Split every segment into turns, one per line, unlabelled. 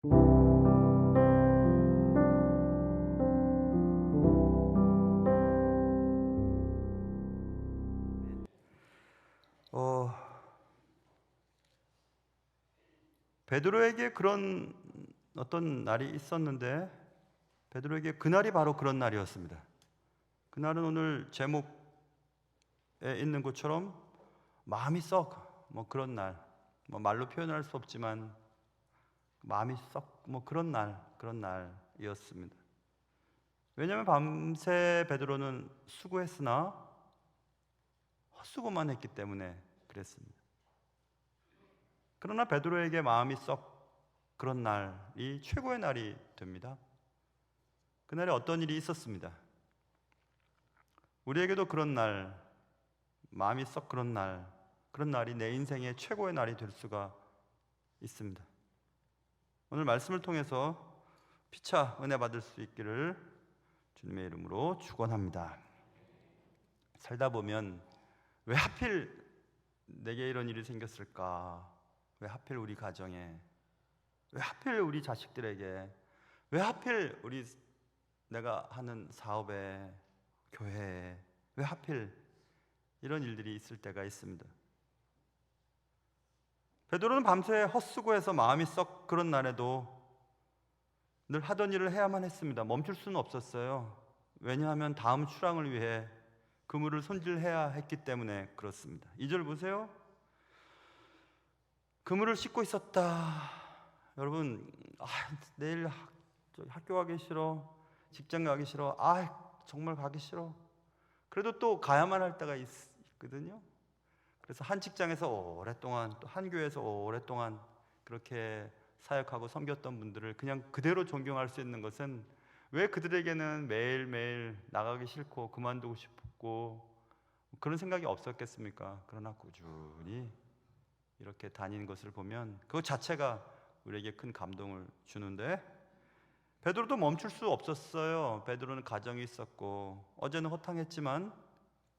어, 베드로에게 그런 어떤 날이 있었는데 베드로에게 그날이 바로 그런 날이었습니다. 그날은 오늘 제목에 있는 것처럼 마음이 썩 그런 날, 말로 표현할 수 없지만 마음이 썩 그런 날이었습니다. 왜냐하면 밤새 베드로는 수고했으나 헛수고만 했기 때문에 그랬습니다. 그러나 베드로에게 마음이 썩 그런 날이 최고의 날이 됩니다. 그날에 어떤 일이 있었습니다. 우리에게도 그런 날, 마음이 썩 그런 날이 내 인생의 최고의 날이 될 수가 있습니다. 오늘 말씀을 통해서 피차 은혜 받을 수 있기를 주님의 이름으로 축원합니다. 살다 보면 왜 하필 내게 이런 일이 생겼을까? 왜 하필 우리 가정에? 왜 하필 우리 자식들에게? 왜 하필 내가 하는 사업에, 교회에 왜 하필 이런 일들이 있을 때가 있습니다. 베드로는 밤새 헛수고해서 마음이 썩 그런 날에도 늘 하던 일을 해야만 했습니다. 멈출 수는 없었어요. 왜냐하면 다음 출항을 위해 그물을 손질해야 했기 때문에 그렇습니다. 2절 보세요. 그물을 씻고 있었다. 여러분, 내일 학교 가기 싫어, 직장 가기 싫어, 정말 가기 싫어. 그래도 또 가야만 할 때가 있거든요. 그래서 한 직장에서 오랫동안, 또 한 교회에서 오랫동안 그렇게 사역하고 섬겼던 분들을 그냥 그대로 존경할 수 있는 것은, 왜 그들에게는 매일매일 나가기 싫고 그만두고 싶고 그런 생각이 없었겠습니까? 그러나 꾸준히 이렇게 다니는 것을 보면 그것 자체가 우리에게 큰 감동을 주는데, 베드로도 멈출 수 없었어요. 베드로는 가정이 있었고 어제는 허탕했지만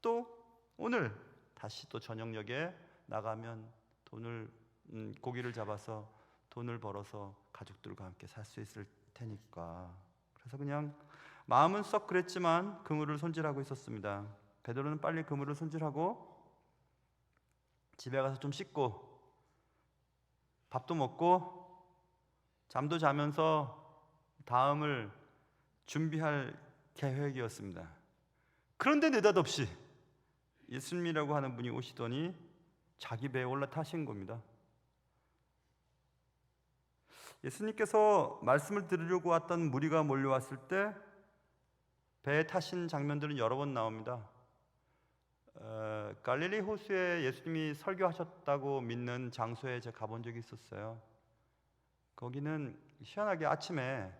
또 오늘 다시 또 저녁녘에 나가면 고기를 잡아서 돈을 벌어서 가족들과 함께 살 수 있을 테니까. 그래서 그냥 마음은 썩 그랬지만 그물을 손질하고 있었습니다. 베드로는 빨리 그물을 손질하고 집에 가서 좀 씻고 밥도 먹고 잠도 자면서 다음을 준비할 계획이었습니다. 그런데 느닷없이 예수님이라고 하는 분이 오시더니 자기 배에 올라타신 겁니다. 예수님께서 말씀을 들으려고 왔던 무리가 몰려왔을 때 배에 타신 장면들은 여러 번 나옵니다. 갈릴리 호수에 예수님이 설교하셨다고 믿는 장소에 제가 가본 적이 있었어요. 거기는 희한하게 아침에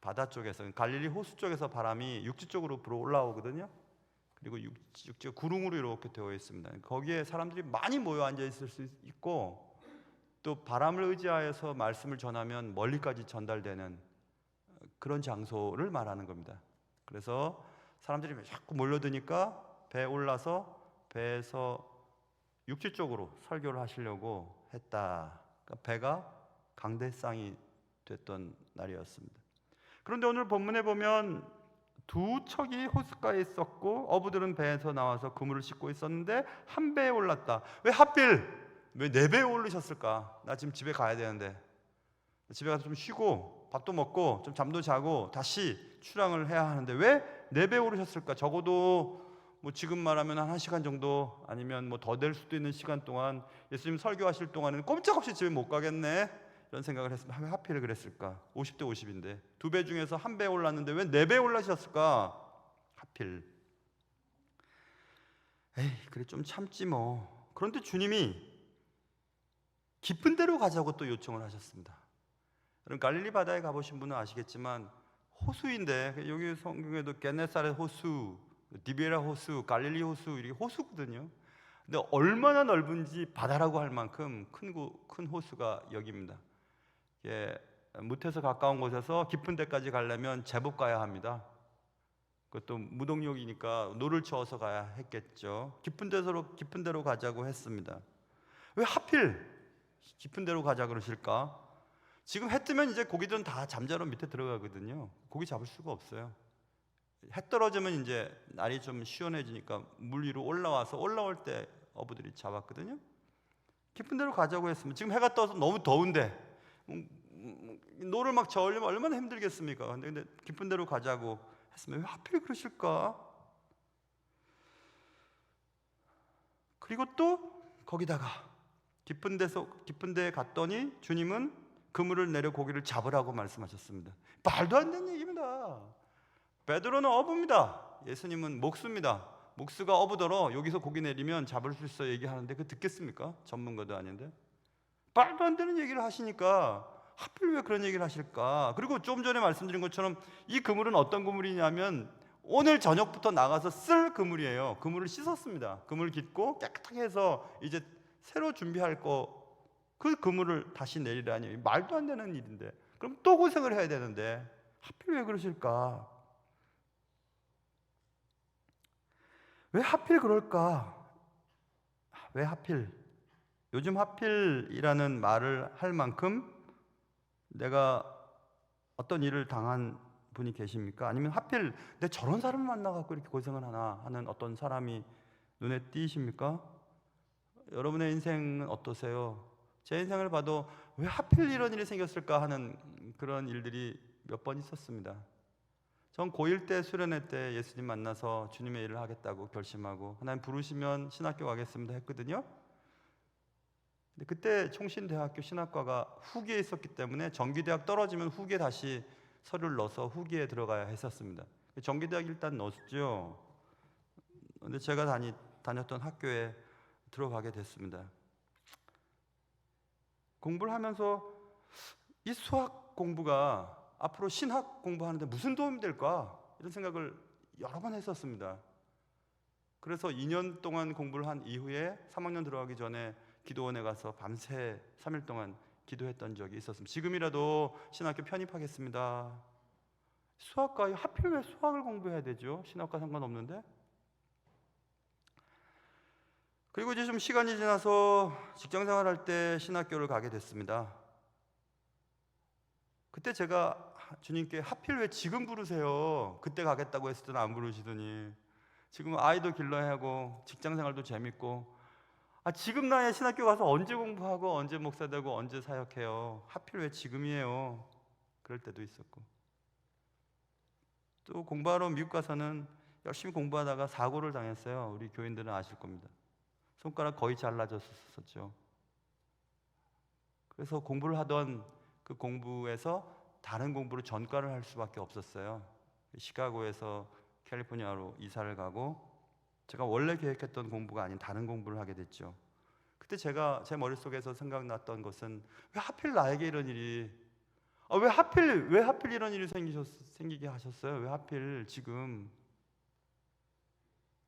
바다 쪽에서, 갈릴리 호수 쪽에서 바람이 육지 쪽으로 불어 올라오거든요. 그리고 육지가 구름으로 이렇게 되어 있습니다. 거기에 사람들이 많이 모여 앉아 있을 수 있고, 또 바람을 의지하여서 말씀을 전하면 멀리까지 전달되는 그런 장소를 말하는 겁니다. 그래서 사람들이 자꾸 몰려드니까 배에 올라서 배에서 육지 쪽으로 설교를 하시려고 했다. 그러니까 배가 강대상이 됐던 날이었습니다. 그런데 오늘 본문에 보면 두 척이 호숫가에 있었고 어부들은 배에서 나와서 그물을 씻고 있었는데 한 배에 올랐다. 왜 하필 왜 네 배에 오르셨을까? 나 지금 집에 가야 되는데, 집에 가서 좀 쉬고 밥도 먹고 좀 잠도 자고 다시 출항을 해야 하는데 왜 네 배에 오르셨을까? 적어도 지금 말하면 한 1시간 정도, 아니면 더 될 수도 있는 시간 동안 예수님 설교하실 동안에는 꼼짝없이 집에 못 가겠네, 이런 생각을 했으면 왜 하필 그랬을까? 50대 50인데 두 배 중에서 한 배에 올랐는데 왜 네 배에 올라셨을까? 하필. 그래 좀 참지 뭐. 그런데 주님이 깊은 데로 가자고 또 요청을 하셨습니다. 여러분, 갈릴리 바다에 가보신 분은 아시겠지만 호수인데, 여기 성경에도 게네사렛 호수, 디베라 호수, 갈릴리 호수, 이게 호수거든요. 근데 얼마나 넓은지 바다라고 할 만큼 큰 호수가 여기입니다. 무태서 가까운 곳에서 깊은 데까지 가려면 제법 가야 합니다. 그것도 무동력이니까 노를 저어서 가야 했겠죠. 깊은 데로 가자고 했습니다. 왜 하필 깊은 데로 가자 그러실까? 지금 해 뜨면 이제 고기들은 다 잠자러 밑에 들어가거든요. 고기 잡을 수가 없어요. 해 떨어지면 이제 날이 좀 시원해지니까 물 위로 올라와서 올라올 때 어부들이 잡았거든요. 깊은 데로 가자고 했으면 지금 해가 떠서 너무 더운데 노를 막 저으려면 얼마나 힘들겠습니까? 근데 깊은 데로 가자고 했으면 왜 하필 그러실까? 그리고 또 거기다가 깊은 데에 갔더니 주님은 그물을 내려 고기를 잡으라고 말씀하셨습니다. 말도 안 되는 얘기입니다. 베드로는 어부입니다. 예수님은 목수입니다. 목수가 어부더러 여기서 고기 내리면 잡을 수 있어 얘기하는데 그 듣겠습니까? 전문가도 아닌데. 말도 안 되는 얘기를 하시니까 하필 왜 그런 얘기를 하실까? 그리고 좀 전에 말씀드린 것처럼 이 그물은 어떤 그물이냐면 오늘 저녁부터 나가서 쓸 그물이에요. 그물을 씻었습니다. 그물을 깃고 깨끗하게 해서 이제 새로 준비할 그 그물을 다시 내리라니 말도 안 되는 일인데 그럼 또 고생을 해야 되는데 하필 왜 그러실까? 왜 하필 그럴까? 왜 하필? 요즘 하필이라는 말을 할 만큼 내가 어떤 일을 당한 분이 계십니까? 아니면 하필 내 저런 사람을 만나갖고 이렇게 고생을 하나 하는 어떤 사람이 눈에 띄십니까? 여러분의 인생은 어떠세요? 제 인생을 봐도 왜 하필 이런 일이 생겼을까 하는 그런 일들이 몇 번 있었습니다. 전 고1 때 수련회 때 예수님 만나서 주님의 일을 하겠다고 결심하고 하나님 부르시면 신학교 가겠습니다 했거든요. 근데 그때 총신대학교 신학과가 후기에 있었기 때문에 정기대학 떨어지면 후기에 다시 서류를 넣어서 후기에 들어가야 했었습니다. 정기대학 일단 넣었죠. 근데 제가 다녔던 학교에 들어가게 됐습니다. 공부를 하면서 이 수학 공부가 앞으로 신학 공부하는데 무슨 도움이 될까? 이런 생각을 여러 번 했었습니다. 그래서 2년 동안 공부를 한 이후에 3학년 들어가기 전에 기도원에 가서 밤새 3일 동안 기도했던 적이 있었습니다. 지금이라도 신학교 편입하겠습니다. 수학과 하필 왜 수학을 공부해야 되죠? 신학과 상관없는데. 그리고 이제 좀 시간이 지나서 직장생활 할 때 신학교를 가게 됐습니다. 그때 제가 주님께 하필 왜 지금 부르세요? 그때 가겠다고 했을 때는 안 부르시더니 지금 아이도 길러야 하고 직장생활도 재밌고 지금 나이에 신학교 가서 언제 공부하고 언제 목사 되고 언제 사역해요? 하필 왜 지금이에요? 그럴 때도 있었고 또 공부하러 미국 가서는 열심히 공부하다가 사고를 당했어요. 우리 교인들은 아실 겁니다. 손가락 거의 잘라졌었죠. 그래서 공부를 하던 그 공부에서 다른 공부를 전과를 할 수밖에 없었어요. 시카고에서 캘리포니아로 이사를 가고 제가 원래 계획했던 공부가 아닌 다른 공부를 하게 됐죠. 그때 제가 제 머릿속에서 생각났던 것은 왜 하필 나에게 이런 일이 왜 하필 이런 일이 생기게 하셨어요? 왜 하필 지금?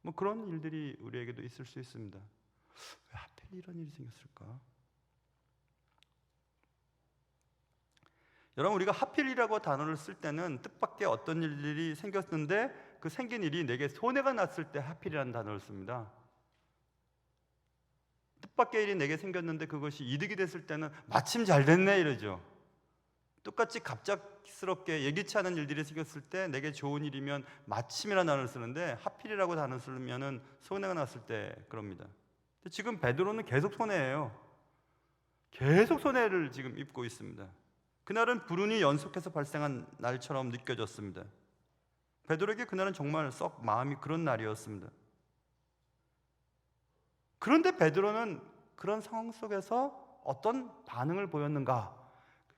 뭐 그런 일들이 우리에게도 있을 수 있습니다. 왜 하필 이런 일이 생겼을까? 여러분 우리가 하필이라고 단어를 쓸 때는 뜻밖의 어떤 일들이 생겼는데 그 생긴 일이 내게 손해가 났을 때 하필이라는 단어를 씁니다. 뜻밖의 일이 내게 생겼는데 그것이 이득이 됐을 때는 마침 잘 됐네 이러죠. 똑같이 갑작스럽게 예기치 않은 일들이 생겼을 때 내게 좋은 일이면 마침이라는 단어를 쓰는데 하필이라고 단어를 쓰면 손해가 났을 때 그럽니다. 근데 지금 베드로는 계속 손해예요. 계속 손해를 지금 입고 있습니다. 그날은 불운이 연속해서 발생한 날처럼 느껴졌습니다. 베드로에게 그날은 정말 썩 마음이 그런 날이었습니다. 그런데 베드로는 그런 상황 속에서 어떤 반응을 보였는가?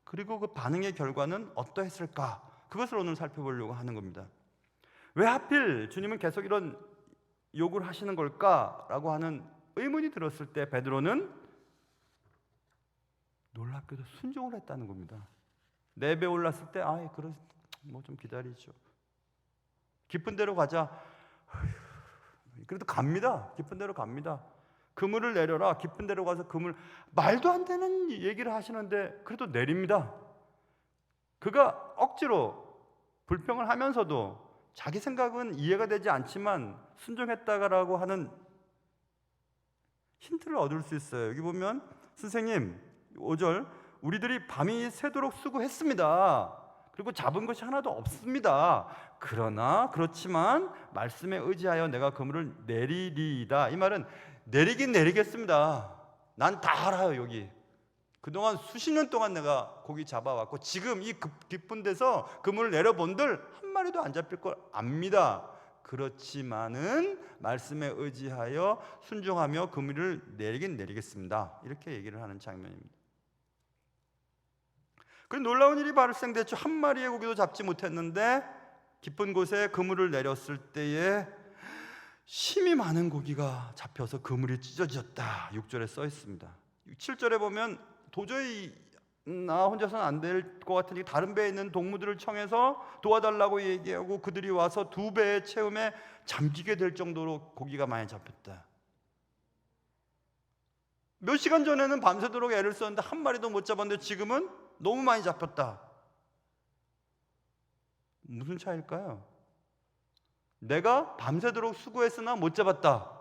그리고 그 반응의 결과는 어떠했을까? 그것을 오늘 살펴보려고 하는 겁니다. 왜 하필 주님은 계속 이런 요구를 하시는 걸까라고 하는 의문이 들었을 때 베드로는 놀랍게도 순종을 했다는 겁니다. 4배 올랐을 때 뭐 좀 기다리죠. 깊은 데로 가자. 그래도 갑니다. 깊은 데로 갑니다. 그물을 내려라. 깊은 데로 가서 말도 안 되는 얘기를 하시는데 그래도 내립니다. 그가 억지로 불평을 하면서도 자기 생각은 이해가 되지 않지만 순종했다라고 하는 힌트를 얻을 수 있어요. 여기 보면 선생님 5절 우리들이 밤이 새도록 수고했습니다. 그리고 잡은 것이 하나도 없습니다. 그러나 그렇지만 말씀에 의지하여 내가 그물을 내리리이다. 이 말은 내리긴 내리겠습니다. 난 다 알아요. 여기 그동안 수십 년 동안 내가 고기 잡아왔고 지금 이 깊은 데서 그물을 내려본들 한 마리도 안 잡힐 걸 압니다. 그렇지만은 말씀에 의지하여 순종하며 그물을 내리긴 내리겠습니다. 이렇게 얘기를 하는 장면입니다. 그리고 놀라운 일이 발생됐죠. 한 마리의 고기도 잡지 못했는데 깊은 곳에 그물을 내렸을 때에 힘이 많은 고기가 잡혀서 그물이 찢어졌다. 6절에 써 있습니다. 7절에 보면 도저히 나 혼자서는 안 될 것 같으니 다른 배에 있는 동무들을 청해서 도와달라고 얘기하고 그들이 와서 2배의 채움에 잠기게 될 정도로 고기가 많이 잡혔다. 몇 시간 전에는 밤새도록 애를 썼는데 한 마리도 못 잡았는데 지금은 너무 많이 잡혔다. 무슨 차이일까요? 내가 밤새도록 수고했으나 못 잡았다.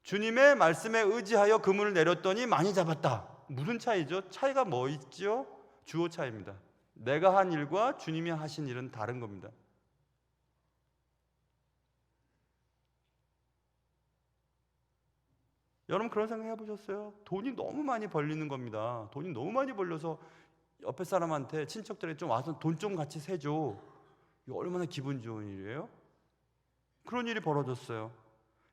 주님의 말씀에 의지하여 그물을 내렸더니 많이 잡았다. 무슨 차이죠? 차이가 뭐 있죠? 주어 차이입니다. 내가 한 일과 주님이 하신 일은 다른 겁니다. 여러분 그런 생각 해보셨어요? 돈이 너무 많이 벌리는 겁니다. 돈이 너무 많이 벌려서 옆에 사람한테 친척들에게 좀 와서 돈 좀 같이 세줘. 이거 얼마나 기분 좋은 일이에요? 그런 일이 벌어졌어요.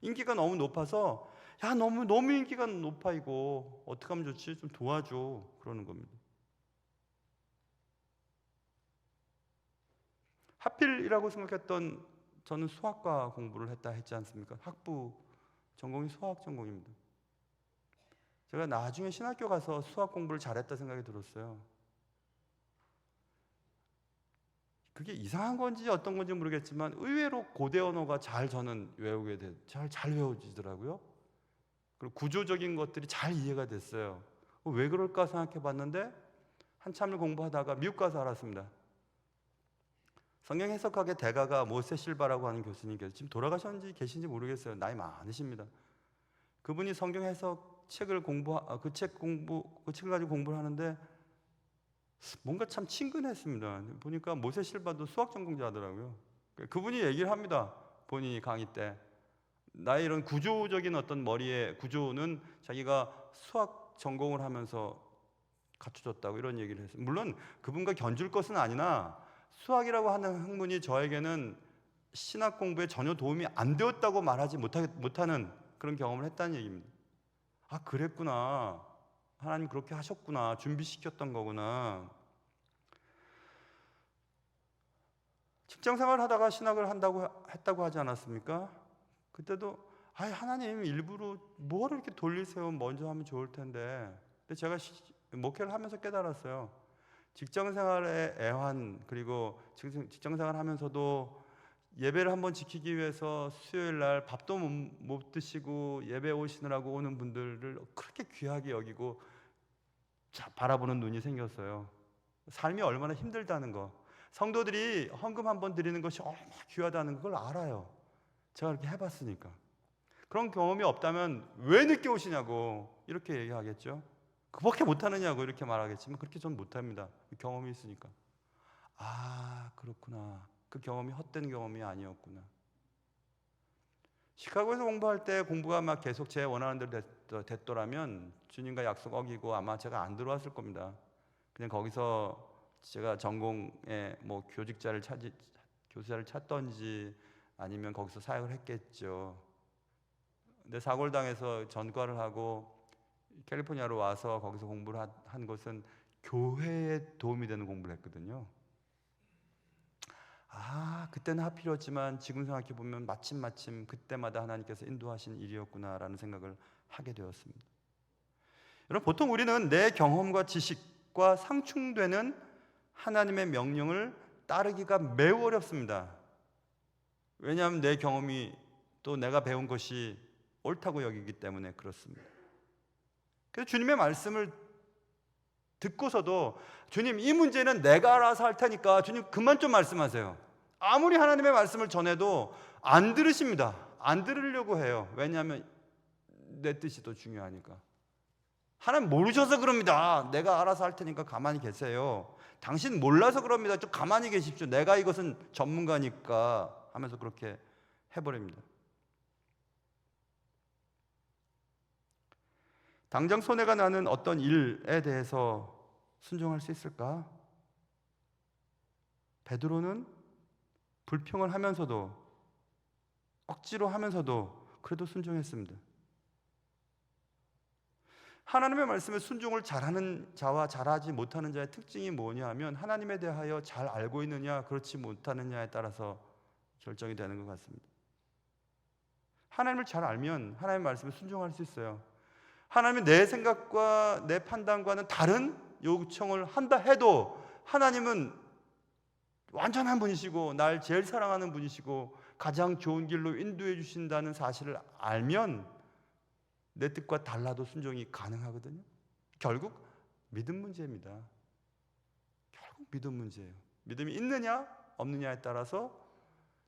인기가 너무 높아서 야 너무 인기가 높아 이거 어떻게 하면 좋지? 좀 도와줘 그러는 겁니다. 하필이라고 생각했던 저는 수학과 공부를 했지 않습니까? 학부 전공이 수학 전공입니다. 제가 나중에 신학교 가서 수학 공부를 잘했다 생각이 들었어요. 그게 이상한 건지 어떤 건지 모르겠지만 의외로 고대 언어가 저는 외우게 잘 외워지더라고요. 그리고 구조적인 것들이 잘 이해가 됐어요. 왜 그럴까 생각해 봤는데 한참을 공부하다가 미국 가서 알았습니다. 성경 해석학의 대가가 모세 실바라고 하는 교수님께서 지금 돌아가셨는지 계신지 모르겠어요. 나이 많으십니다. 그분이 성경 해석 책을 그 책을 가지고 공부를 하는데 뭔가 참 친근했습니다. 보니까 모세 실바도 수학 전공자더라고요. 그분이 얘기를 합니다. 본인이 강의 때 나의 이런 구조적인 어떤 머리의 구조는 자기가 수학 전공을 하면서 갖춰졌다고 이런 얘기를 했어요. 물론 그분과 견줄 것은 아니나 수학이라고 하는 학문이 저에게는 신학 공부에 전혀 도움이 안 되었다고 말하지 못하는 그런 경험을 했다는 얘기입니다. 아 그랬구나. 하나님 그렇게 하셨구나. 준비시켰던 거구나. 직장생활 하다가 신학을 했다고 하지 않았습니까? 그때도 하나님 일부러 뭐를 이렇게 돌리세요. 먼저 하면 좋을 텐데. 근데 제가 목회를 하면서 깨달았어요. 직장생활의 애환 그리고 직장생활 하면서도 예배를 한번 지키기 위해서 수요일 날 밥도 못 드시고 예배 오시느라고 오는 분들을 그렇게 귀하게 여기고 바라보는 눈이 생겼어요. 삶이 얼마나 힘들다는 거. 성도들이 헌금 한번 드리는 것이 얼마나 귀하다는 걸 알아요. 제가 그렇게 해봤으니까. 그런 경험이 없다면 왜 늦게 오시냐고 이렇게 얘기하겠죠. 그밖에 못하느냐고 이렇게 말하겠지만 그렇게 전 못합니다. 경험이 있으니까. 아 그렇구나. 그 경험이 헛된 경험이 아니었구나. 시카고에서 공부할 때 공부가 막 계속 제 원하는 대로 됐더라면 주님과 약속 어기고 아마 제가 안 들어왔을 겁니다. 그냥 거기서 제가 전공에 뭐 교직자를 교수자를 찾던지 아니면 거기서 사역을 했겠죠. 근데 사골당에서 전과를 하고 캘리포니아로 와서 거기서 공부를 한 것은 교회에 도움이 되는 공부를 했거든요. 그때는 하필이었지만 지금 생각해 보면 마침 그때마다 하나님께서 인도하신 일이었구나라는 생각을 하게 되었습니다. 여러분 보통 우리는 내 경험과 지식과 상충되는 하나님의 명령을 따르기가 매우 어렵습니다. 왜냐하면 내 경험이 또 내가 배운 것이 옳다고 여기기 때문에 그렇습니다. 그래서 주님의 말씀을 듣고서도 주님 이 문제는 내가 알아서 할 테니까 주님 그만 좀 말씀하세요. 아무리 하나님의 말씀을 전해도 안 들으십니다. 안 들으려고 해요. 왜냐하면 내 뜻이 더 중요하니까. 하나님 모르셔서 그럽니다. 내가 알아서 할 테니까 가만히 계세요. 당신 몰라서 그럽니다. 좀 가만히 계십시오. 내가 이것은 전문가니까 하면서 그렇게 해버립니다. 당장 손해가 나는 어떤 일에 대해서 순종할 수 있을까? 베드로는 불평을 하면서도 억지로 하면서도 그래도 순종했습니다. 하나님의 말씀에 순종을 잘하는 자와 잘하지 못하는 자의 특징이 뭐냐 하면 하나님에 대하여 잘 알고 있느냐 그렇지 못하느냐에 따라서 결정이 되는 것 같습니다. 하나님을 잘 알면 하나님의 말씀에 순종할 수 있어요. 하나님이 내 생각과 내 판단과는 다른 요청을 한다 해도 하나님은 완전한 분이시고 날 제일 사랑하는 분이시고 가장 좋은 길로 인도해 주신다는 사실을 알면 내 뜻과 달라도 순종이 가능하거든요. 결국 믿음 문제입니다. 결국 믿음 문제예요. 믿음이 있느냐 없느냐에 따라서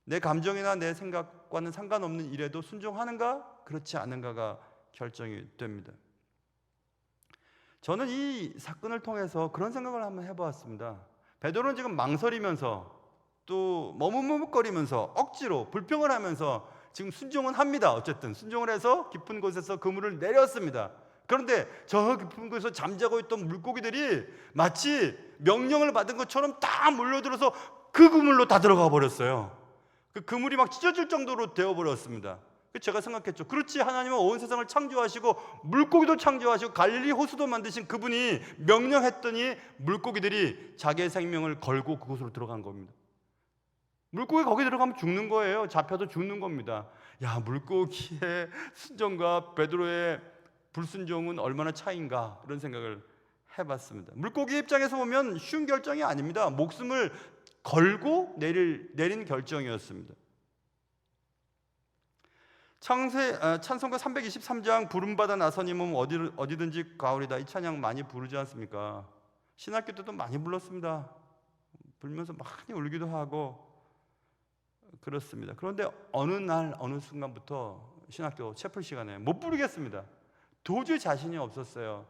내 감정이나 내 생각과는 상관없는 일에도 순종하는가 그렇지 않은가가 결정이 됩니다. 저는 이 사건을 통해서 그런 생각을 한번 해보았습니다. 베드로는 지금 망설이면서 또 머뭇머뭇거리면서 억지로 불평을 하면서 지금 순종은 합니다. 어쨌든 순종을 해서 깊은 곳에서 그물을 내렸습니다. 그런데 저 깊은 곳에서 잠자고 있던 물고기들이 마치 명령을 받은 것처럼 다 몰려들어서 그 그물로 다 들어가 버렸어요. 그 그물이 막 찢어질 정도로 되어버렸습니다. 제가 생각했죠. 그렇지, 하나님은 온 세상을 창조하시고 물고기도 창조하시고 갈릴리 호수도 만드신 그분이 명령했더니 물고기들이 자기의 생명을 걸고 그곳으로 들어간 겁니다. 물고기 거기 들어가면 죽는 거예요. 잡혀도 죽는 겁니다. 야, 물고기의 순종과 베드로의 불순종은 얼마나 차이인가 이런 생각을 해봤습니다. 물고기 입장에서 보면 쉬운 결정이 아닙니다. 목숨을 걸고 내린 결정이었습니다. 찬송가 323장 부름받아 나서님은 어디든지 가오리다, 이 찬양 많이 부르지 않습니까? 신학교 때도 많이 불렀습니다. 불면서 많이 울기도 하고 그렇습니다. 그런데 어느 날 어느 순간부터 신학교 채플 시간에 못 부르겠습니다. 도저히 자신이 없었어요.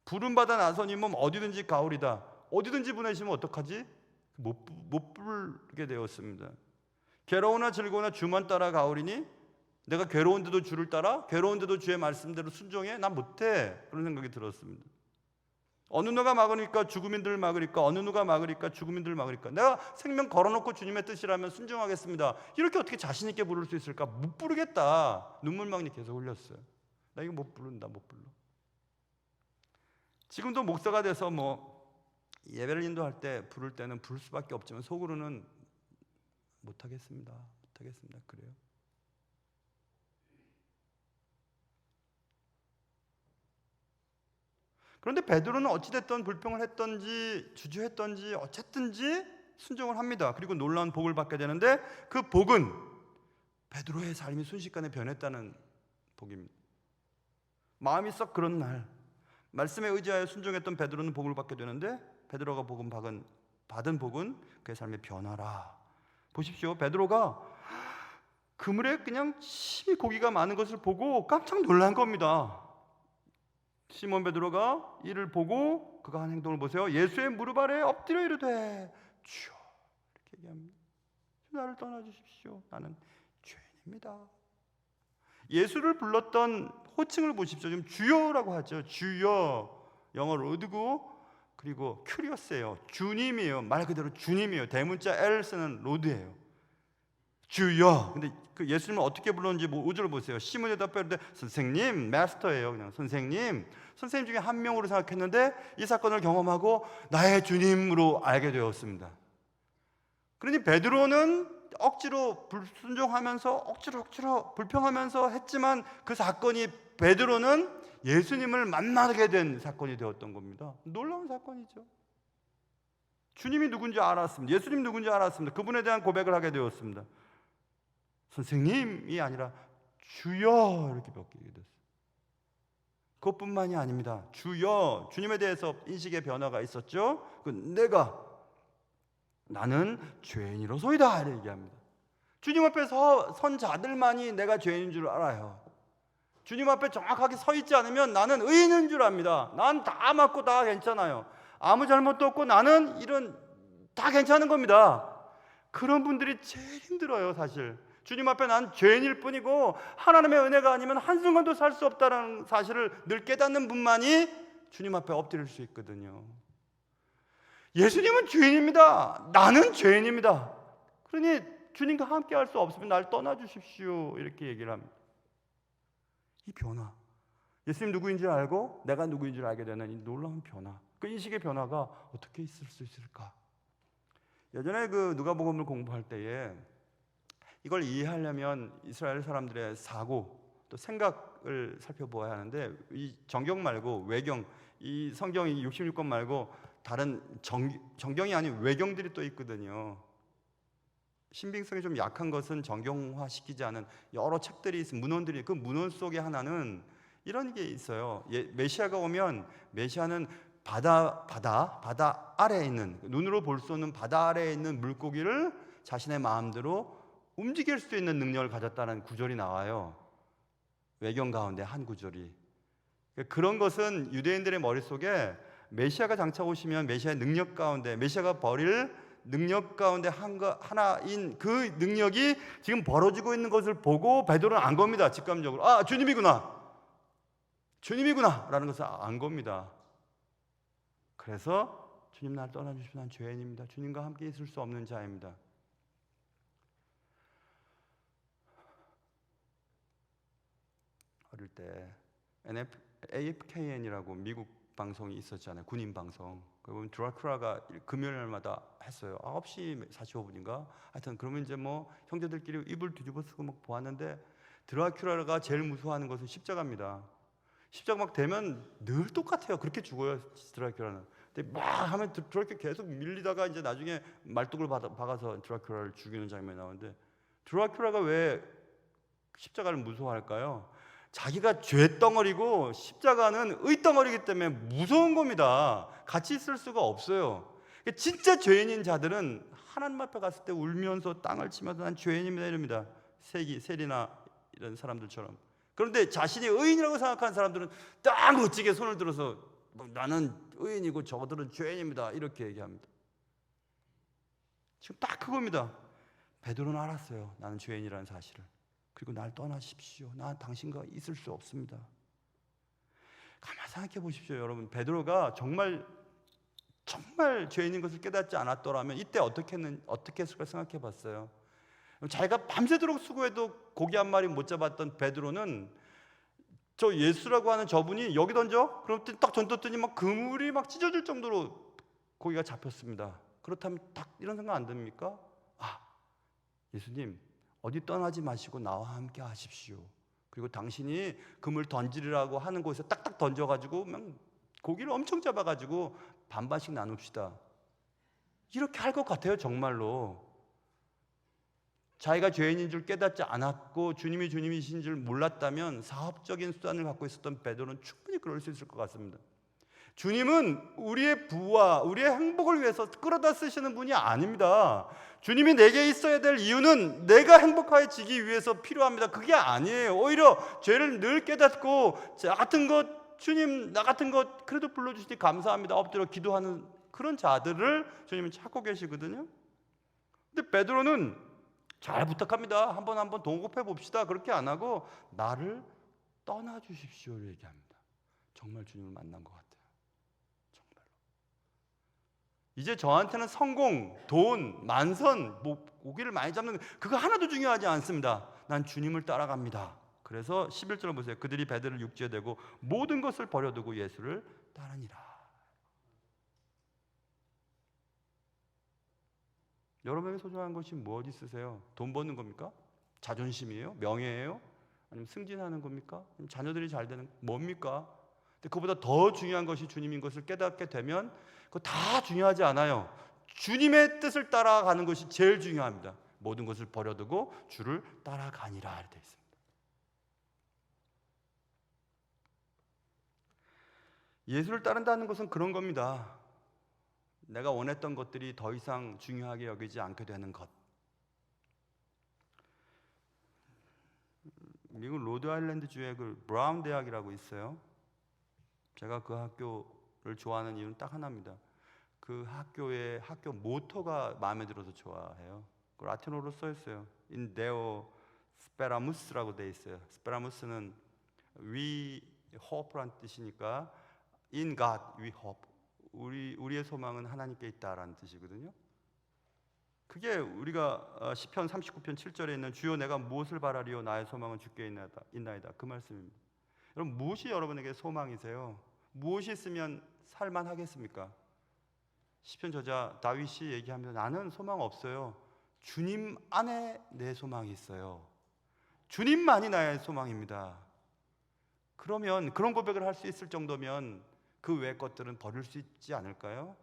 부름받아 나서님은 어디든지 가오리다. 어디든지 보내시면 어떡하지? 못 부르게 되었습니다. 괴로우나 즐거우나 주만 따라 가오리니, 내가 괴로운데도 주를 따라, 괴로운데도 주의 말씀대로 순종해? 난 못해. 그런 생각이 들었습니다. 어느 누가 막으니까 죽음인들 막으니까, 어느 누가 막으니까 죽음인들 막으니까, 내가 생명 걸어놓고 주님의 뜻이라면 순종하겠습니다. 이렇게 어떻게 자신 있게 부를 수 있을까? 못 부르겠다. 눈물망이 계속 흘렸어요. 나 이거 못 부른다, 못 불러. 지금도 목사가 돼서 예배를 인도할 때 부를 때는 부를 수밖에 없지만 속으로는 못하겠습니다. 그래요. 그런데 베드로는 어찌됐든 불평을 했던지 주저했던지 어쨌든지 순종을 합니다. 그리고 놀라운 복을 받게 되는데 그 복은 베드로의 삶이 순식간에 변했다는 복입니다. 마음이 썩 그런 날 말씀에 의지하여 순종했던 베드로는 복을 받게 되는데 베드로가 받은 복은 그의 삶의 변화라. 보십시오. 베드로가 그물에 그냥 심히 고기가 많은 것을 보고 깜짝 놀란 겁니다. 시몬 베드로가 이를 보고 그가 한 행동을 보세요. 예수의 무릎 아래에 엎드려 이르되 주여, 이렇게 얘기합니다. 나를 떠나주십시오. 나는 죄인입니다. 예수를 불렀던 호칭을 보십시오. 지금 주여라고 하죠. 주여, 영어로 어드고 그리고 큐리어스예요. 주님이에요. 말 그대로 주님이에요. 대문자 L 쓰는 로드예요. 주여. 근데 그 예수님을 어떻게 불렀는지 5절 보세요. 시몬이 대답하는데 선생님, 마스터예요. 그냥 선생님 중에 한 명으로 생각했는데 이 사건을 경험하고 나의 주님으로 알게 되었습니다. 그러니 베드로는 억지로 불순종하면서 억지로 불평하면서 했지만 그 사건이 베드로는 예수님을 만나게 된 사건이 되었던 겁니다. 놀라운 사건이죠. 주님이 누군지 알았습니다. 예수님 누군지 알았습니다. 그분에 대한 고백을 하게 되었습니다. 선생님이 아니라 주여 이렇게 바뀌게 됐어요. 그것뿐만이 아닙니다. 주여, 주님에 대해서 인식의 변화가 있었죠. 나는 죄인이로소이다 이렇게 얘기합니다. 주님 앞에 선 자들만이 내가 죄인인 줄 알아요. 주님 앞에 정확하게 서 있지 않으면 나는 의인인 줄 압니다. 난 다 맞고 다 괜찮아요. 아무 잘못도 없고 나는 이런 다 괜찮은 겁니다. 그런 분들이 제일 힘들어요, 사실. 주님 앞에 난 죄인일 뿐이고 하나님의 은혜가 아니면 한순간도 살 수 없다는 사실을 늘 깨닫는 분만이 주님 앞에 엎드릴 수 있거든요. 예수님은 주인입니다. 나는 죄인입니다. 그러니 주님과 함께 할 수 없으면 날 떠나주십시오, 이렇게 얘기를 합니다. 이 변화, 예수님 누구인지 알고 내가 누구인지 알게 되는 이 놀라운 변화, 그 인식의 변화가 어떻게 있을 수 있을까? 예전에 그 누가복음을 공부할 때에 이걸 이해하려면 이스라엘 사람들의 사고 또 생각을 살펴보아야 하는데, 이 정경 말고 외경, 이 성경이 66권 말고 다른 정경이 아닌 외경들이 또 있거든요. 신빙성이 좀 약한 것은 정경화 시키지 않은 여러 책들이 있습니다. 문헌들이, 그 문헌 속에 하나는 이런 게 있어요. 메시아가 오면 메시아는 바다 아래에 있는, 눈으로 볼 수 없는 바다 아래에 있는 물고기를 자신의 마음대로 움직일 수 있는 능력을 가졌다는 구절이 나와요. 외경 가운데 한 구절이. 그런 것은 유대인들의 머릿속에 메시아가 장차 오시면 메시아의 능력 가운데, 메시아가 벌일 능력 가운데 하나인 그 능력이 지금 벌어지고 있는 것을 보고 베드로는 안 겁니다. 직감적으로 아, 주님이구나 라는 것을 안 겁니다. 그래서 주님 날 떠나주시면 난 죄인입니다. 주님과 함께 있을 수 없는 자입니다. 어릴 때 AFKN이라고 미국 방송이 있었잖아요. 군인 방송. 그러면 드라큘라가 금요일마다 했어요. 9시 45분인가? 하여튼 그러면 이제 뭐 형제들끼리 이불 뒤집어 쓰고 막 보았는데, 드라큘라가 제일 무서워하는 것은 십자가입니다. 십자가 막 되면 늘 똑같아요. 그렇게 죽어요, 드라큘라는. 근데 막 하면 드라큘라 계속 밀리다가 이제 나중에 말뚝을 박아서 드라큘라를 죽이는 장면이 나오는데, 드라큘라가 왜 십자가를 무서워할까요? 자기가 죄덩어리고 십자가는 의덩어리이기 때문에 무서운 겁니다. 같이 있을 수가 없어요. 진짜 죄인인 자들은 하나님 앞에 갔을 때 울면서 땅을 치면서 난 죄인입니다 이럽니다. 세리나 이런 사람들처럼. 그런데 자신이 의인이라고 생각하는 사람들은 딱 멋지게 손을 들어서 나는 의인이고 저들은 죄인입니다 이렇게 얘기합니다. 지금 딱 그겁니다. 베드로는 알았어요. 나는 죄인이라는 사실을. 그리고 날 떠나십시오. 난 당신과 있을 수 없습니다. 가만히 생각해 보십시오, 여러분. 베드로가 정말 죄인인 것을 깨닫지 않았더라면 이때 어떻게 했을까 생각해 봤어요. 자기가 밤새도록 수고해도 고기 한 마리 못 잡았던 베드로는 저 예수라고 하는 저분이 여기 던져? 그럼 딱 던졌더니 막 그물이 막 찢어질 정도로 고기가 잡혔습니다. 그렇다면 딱 이런 생각 안 듭니까? 아, 예수님 어디 떠나지 마시고 나와 함께 하십시오. 그리고 당신이 그물 던지라고 하는 곳에 딱딱 던져가지고 고기를 엄청 잡아가지고 반반씩 나눕시다. 이렇게 할 것 같아요, 정말로. 자기가 죄인인 줄 깨닫지 않았고 주님이 주님이신 줄 몰랐다면 사업적인 수단을 갖고 있었던 베드로는 충분히 그럴 수 있을 것 같습니다. 주님은 우리의 부와 우리의 행복을 위해서 끌어다 쓰시는 분이 아닙니다. 주님이 내게 있어야 될 이유는 내가 행복해지기 위해서 필요합니다. 그게 아니에요. 오히려 죄를 늘 깨닫고 자 같은 것, 주님 나 같은 것 그래도 불러주시니 감사합니다 엎드려 기도하는 그런 자들을 주님은 찾고 계시거든요. 근데 베드로는 잘 부탁합니다. 한번 동급해 봅시다. 그렇게 안 하고 나를 떠나주십시오를 얘기합니다. 정말 주님을 만난 것 같아요. 이제 저한테는 성공, 돈, 만선, 고기를 많이 잡는 그거 하나도 중요하지 않습니다. 난 주님을 따라갑니다. 그래서 11절 보세요. 그들이 베드로를 육지에 대고 모든 것을 버려두고 예수를 따르니라. 여러분에게 소중한 것이 무엇이 있으세요? 돈 버는 겁니까? 자존심이에요? 명예예요? 아니면 승진하는 겁니까? 아니면 자녀들이 잘 되는 뭡니까? 근데 그보다 더 중요한 것이 주님인 것을 깨닫게 되면 그거 다 중요하지 않아요. 주님의 뜻을 따라가는 것이 제일 중요합니다. 모든 것을 버려두고 주를 따라가니라 되어 있습니다. 예수를 따른다는 것은 그런 겁니다. 내가 원했던 것들이 더 이상 중요하게 여기지 않게 되는 것. 미국 로드아일랜드 주에 그 브라운 대학이라고 있어요. 제가 그 학교를 좋아하는 이유는 딱 하나입니다. 그 학교의 학교 모토가 마음에 들어서 좋아해요. 그 라틴어로 써 있어요. In Deo Speramus라고 돼 있어요. Speramus는 We hope란 뜻이니까 In God we hope. 우리의 소망은 하나님께 있다라는 뜻이거든요. 그게 우리가 시편 39편 7절에 있는 주여 내가 무엇을 바라리요 나의 소망은 주께 있나이다 그 말씀입니다. 여러분, 무엇이 여러분에게 소망이세요? 무엇이 있으면 살만하겠습니까? 시편 저자 다윗이 얘기하면서 나는 소망 없어요. 주님 안에 내 소망이 있어요. 주님만이 나의 소망입니다. 그러면 그런 고백을 할 수 있을 정도면 그 외의 것들은 버릴 수 있지 않을까요?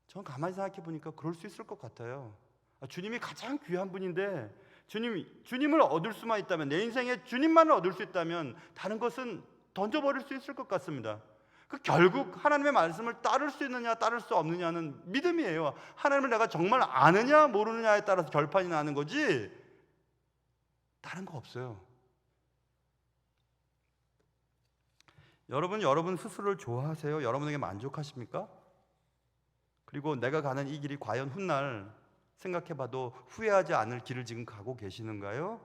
저는 가만히 생각해 보니까 그럴 수 있을 것 같아요. 주님이 가장 귀한 분인데 주님을 얻을 수만 있다면, 내 인생에 주님만을 얻을 수 있다면 다른 것은 던져버릴 수 있을 것 같습니다. 결국 하나님의 말씀을 따를 수 있느냐 따를 수 없느냐는 믿음이에요. 하나님을 내가 정말 아느냐 모르느냐에 따라서 결판이 나는 거지 다른 거 없어요. 여러분 스스로를 좋아하세요? 여러분에게 만족하십니까? 그리고 내가 가는 이 길이 과연 훗날 생각해봐도 후회하지 않을 길을 지금 가고 계시는가요?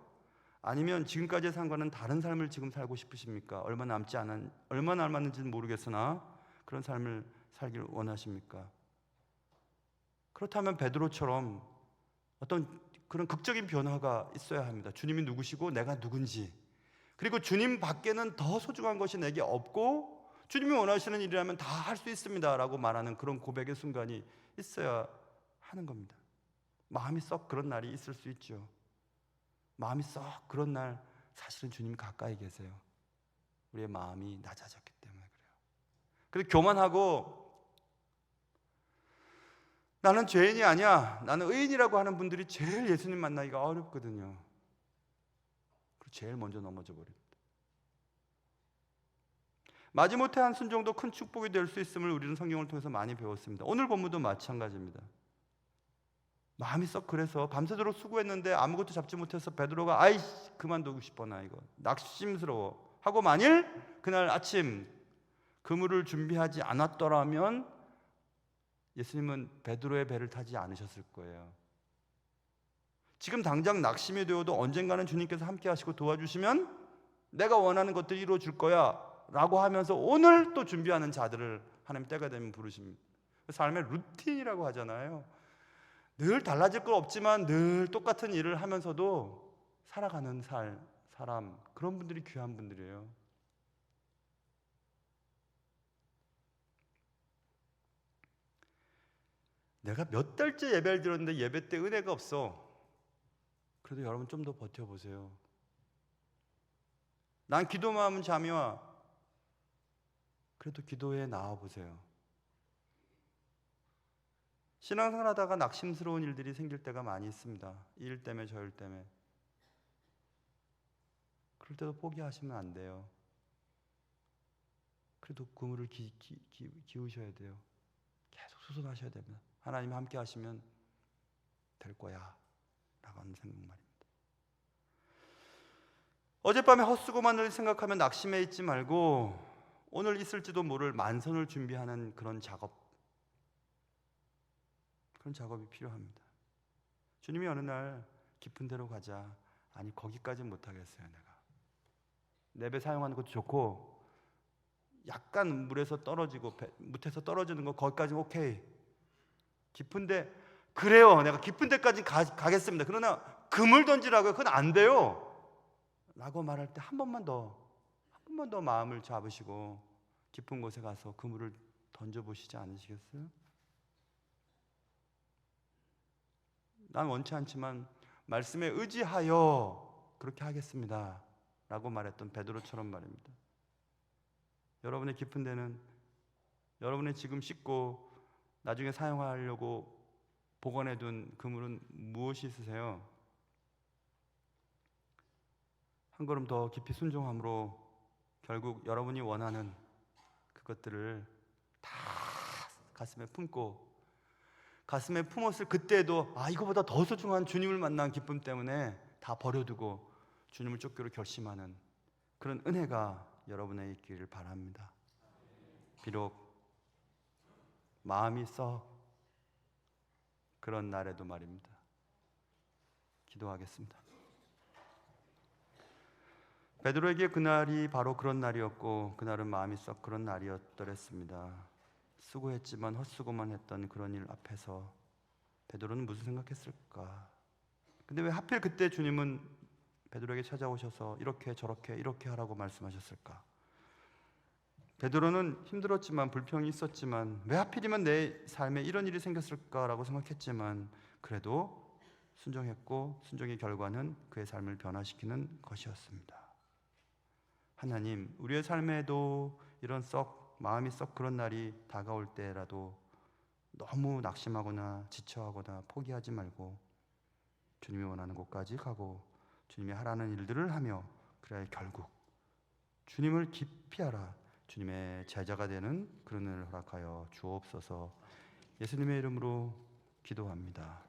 아니면 지금까지의 삶과는 다른 삶을 지금 살고 싶으십니까? 얼마 남았는지는 모르겠으나 그런 삶을 살길 원하십니까? 그렇다면 베드로처럼 어떤 그런 극적인 변화가 있어야 합니다. 주님이 누구시고 내가 누군지, 그리고 주님 밖에는 더 소중한 것이 내게 없고 주님이 원하시는 일이라면 다 할 수 있습니다 라고 말하는 그런 고백의 순간이 있어야 하는 겁니다. 마음이 썩 그런 날이 있을 수 있죠. 마음이 썩 그런 날 사실은 주님이 가까이 계세요. 우리의 마음이 낮아졌기 때문에 그래요. 그래서 교만하고 나는 죄인이 아니야, 나는 의인이라고 하는 분들이 제일 예수님 만나기가 어렵거든요. 그리고 제일 먼저 넘어져 버립니다. 마지못해 한 순종도 큰 축복이 될 수 있음을 우리는 성경을 통해서 많이 배웠습니다. 오늘 본문도 마찬가지입니다. 마음이 썩 그래서 밤새도록 수고했는데 아무것도 잡지 못해서 베드로가 그만두고 싶어 나 이거 낙심스러워 하고 만일 그날 아침 그물을 준비하지 않았더라면 예수님은 베드로의 배를 타지 않으셨을 거예요. 지금 당장 낙심이 되어도 언젠가는 주님께서 함께 하시고 도와주시면 내가 원하는 것들을 이루어줄 거야 라고 하면서 오늘 또 준비하는 자들을 하나님 때가 되면 부르십니다. 삶의 루틴이라고 하잖아요. 늘 달라질 건 없지만 늘 똑같은 일을 하면서도 살아가는 사람, 그런 분들이 귀한 분들이에요. 내가 몇 달째 예배를 드렸는데 예배 때 은혜가 없어. 그래도 여러분 좀 더 버텨보세요. 난 기도 마음은 잠이 와. 그래도 기도에 나와보세요. 신앙생활 하다가 낙심스러운 일들이 생길 때가 많이 있습니다. 이 일 때문에 저 일 때문에. 그럴 때도 포기하시면 안 돼요. 그래도 그물을 기우셔야 돼요. 계속 수선하셔야 됩니다. 하나님이 함께 하시면 될 거야 라고 하는 생각 말입니다. 어젯밤에 헛수고만을 생각하면 낙심해 있지 말고 오늘 있을지도 모를 만선을 준비하는 그런 작업이 필요합니다. 주님이 어느 날 깊은 데로 가자. 아니 거기까지는 못하겠어요. 내 배 사용하는 것도 좋고 약간 물에서 떨어지고 밑에서 떨어지는 거 거기까지는 오케이. 깊은데 그래요. 내가 깊은 데까지 가겠습니다. 그러나 그물 던지라고요. 그건 안 돼요 라고 말할 때 한 번만 더 마음을 잡으시고 깊은 곳에 가서 그물을 던져보시지 않으시겠어요? 난 원치 않지만 말씀에 의지하여 그렇게 하겠습니다 라고 말했던 베드로처럼 말입니다. 여러분의 깊은 데는, 여러분의 지금 씻고 나중에 사용하려고 보관해둔 그물은 무엇이 있으세요? 한 걸음 더 깊이 순종함으로 결국 여러분이 원하는 그것들을 다 가슴에 품었을 그때에도 이거보다 더 소중한 주님을 만난 기쁨 때문에 다 버려두고 주님을 쫓기로 결심하는 그런 은혜가 여러분의 있기를 바랍니다. 비록 마음이 썩 그런 날에도 말입니다. 기도하겠습니다. 베드로에게 그날이 바로 그런 날이었고 그날은 마음이 썩 그런 날이었더랬습니다. 수고했지만 헛수고만 했던 그런 일 앞에서 베드로는 무슨 생각했을까? 근데 왜 하필 그때 주님은 베드로에게 찾아오셔서 이렇게 저렇게 이렇게 하라고 말씀하셨을까? 베드로는 힘들었지만 불평이 있었지만 왜 하필이면 내 삶에 이런 일이 생겼을까라고 생각했지만 그래도 순종했고 순종의 결과는 그의 삶을 변화시키는 것이었습니다. 하나님, 우리의 삶에도 이런 마음이 썩 그런 날이 다가올 때라도 너무 낙심하거나 지쳐하거나 포기하지 말고 주님이 원하는 곳까지 가고 주님이 하라는 일들을 하며 그래야 결국 주님을 깊이 알아 주님의 제자가 되는 그런 은혜를 허락하여 주옵소서. 예수님의 이름으로 기도합니다.